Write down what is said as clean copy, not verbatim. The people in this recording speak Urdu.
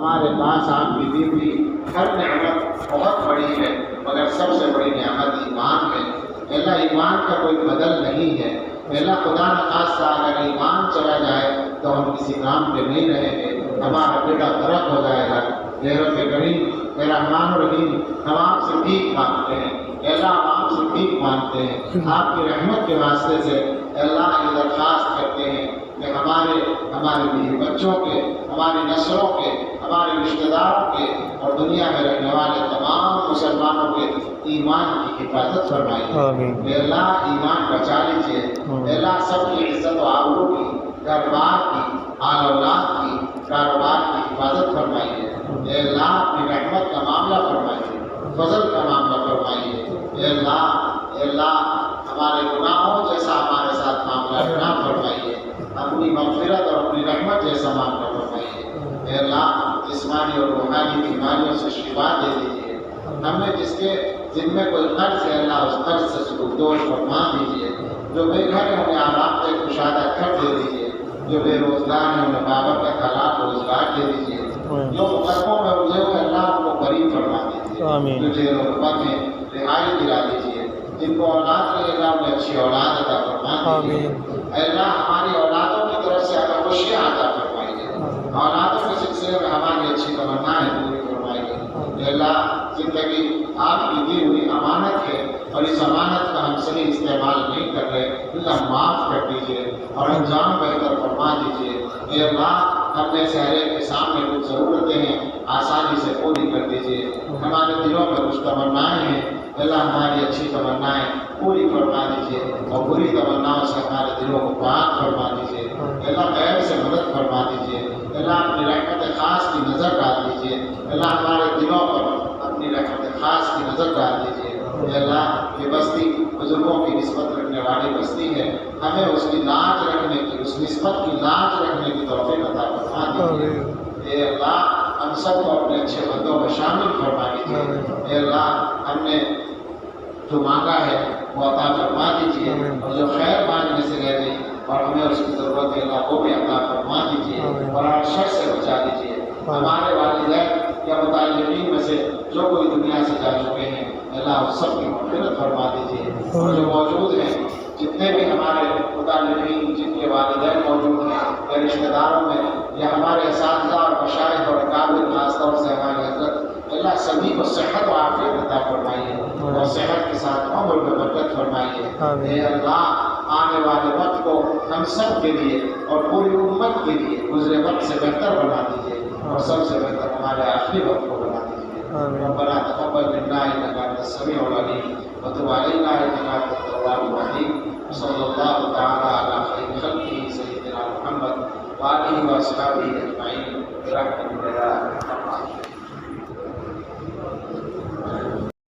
ہمارے پاس آپ کی دی ہوئی ہر نعمت بہت بڑی ہے، مگر سب سے بڑی نعمت ایمان ہے۔ اللہ ایمان کا کوئی بدل نہیں ہے۔ اللہ خدا نخواستہ اگر ایمان چلا جائے تو ہم کسی کام پہ نہیں رہیں گے، ہمارا بیٹا غرق ہو جائے گا۔ اے رب کریم، اے رحمان الرحیم، ہم آپ سے بھیک مانگتے ہیں، اللہ ہم آپ سے بھیک مانگتے ہیں، آپ کی رحمت کے واسطے سے اللہ یہ درخواست کرتے ہیں کہ ہمارے بیوی بچوں کے، ہماری نسلوں کے، ہمارے رشتہ داروں کے اور دنیا میں رہنے والے تمام مسلمانوں کے ایمان کی حفاظت فرمائیے۔ اے اللہ ایمان بچا لیجیے۔ اے اللہ سب کی عزت و آبرو کی، گھر بار کی، آل اولاد کی، کاروبار کی حفاظت فرمائیے۔ اے اللہ اپنی رحمت کا معاملہ فرمائیے، فضل کا معاملہ فرمائیے۔ اے اللہ ہمارے گناہوں جیسا ہمارے ساتھ معاملہ نہ فرمائیے، اپنی مغفرت اور اپنی رحمت جیسا معاملہ فرمائیے۔ اے اللہ جسمانی اور روحانی بیماریوں سے شفا دے دیجیے۔ ہم نے جس کے جن میں کوئی قرض ہے اللہ اس قرض سے سبکدوش فرما دیجیے۔ جو بے گھر ہے انہیں آرام سے کشادہ گھر دے دیجیے۔ جو بے روزگار ہیں انہیں بابرکت حالات روزگار دے دیجیے۔ جو مقدموں میں الجھے ہوئے اللہ ان کو قریب فرما دیجیے۔ جو جیل و غربت میں رہائی دلا دیجیے۔ جن کو اولاد نہیں اللہ انہیں اچھی اولاد عطا فرما دیجیے۔ اے اللہ ہماری اولادوں کی طرف سے ہمیں خوشیاں عطا فرمائیے۔ اولادوں کے سلسلے میں ہماری اچھی تمنائیں پوری فرمائیے۔ اے اللہ زندگی آپ کی دی ہوئی امانت ہے اور اس امانت کا ہم صحیح استعمال نہیں کر رہے، اللہ معاف کر دیجیے اور انجام بہتر فرما دیجیے۔ اے اللہ ہم میں سے ہر ایک کے سامنے کچھ ضرورتیں ہیں، آسانی سے پوری کر دیجیے۔ ہمارے دلوں میں کچھ تمنائیں ہیں، اللہ ہماری اچھی تمنائیں پوری فرما دیجیے اور بری تمناؤں سے ہمارے دلوں کو پاک فرما دیجیے۔ اللہ غیب سے مدد فرما دیجیے۔ اللہ اپنی رحمت خاص کی نظر ڈال دیجیے۔ اللہ ہمارے دلوں پر اپنی رحمت خاص کی نظر ڈال دیجیے۔ اے اللہ یہ بستی بزرگوں کی نسبت رکھنے والی بستی ہے، ہمیں اس کی لاج رکھنے کی، اس نسبت کی لاج رکھنے کی توفیق عطا فرما دیجیے۔ اے اللہ ہم سب کو اپنے اچھے بندوں میں شامل فرما دیجیے۔ اے اللہ ہم نے جو مانگا ہے وہ عطا فرما دیجیے اور جو خیر مانگنے سے رہ گئی اور ہمیں اس کی ضرورت ہے اللہ کو بھی عطا فرما دیجیے اور ہر شر سے بچا دیجیے۔ ہمارے والدین یا متعلقین میں سے جو کوئی دنیا سے جا چکے ہیں اللہ اس سب کی مغفرت فرما دیجیے اور جو موجود ہیں جتنے بھی ہمارے متعلقین جن کے والدین موجود ہیں یا رشتہ داروں میں یا ہمارے اساتذہ اور مشائخ اور اکابر خاص طور سے ہمارے حضرت، اللہ سبھی کو صحت و عافیت عطا فرمائیے اور صحت کے ساتھ عمر میں برکت فرمائیے۔ اے اللہ آنے والے وقت کو ہم سب کے لیے اور پوری امت کے لیے گزرے وقت سے بہتر بنا دیجیے اور سب سے بہتر ہمارے آخری وقت کو بنا دیجیے۔ ربنا تقبل منا انك انت السميع العليم وتب علينا انك انت التواب الرحيم صلى الله تعالى على خير خلقه سيدنا محمد وآله وأصحابه أجمعين برحمتك يا أرحم الراحمين۔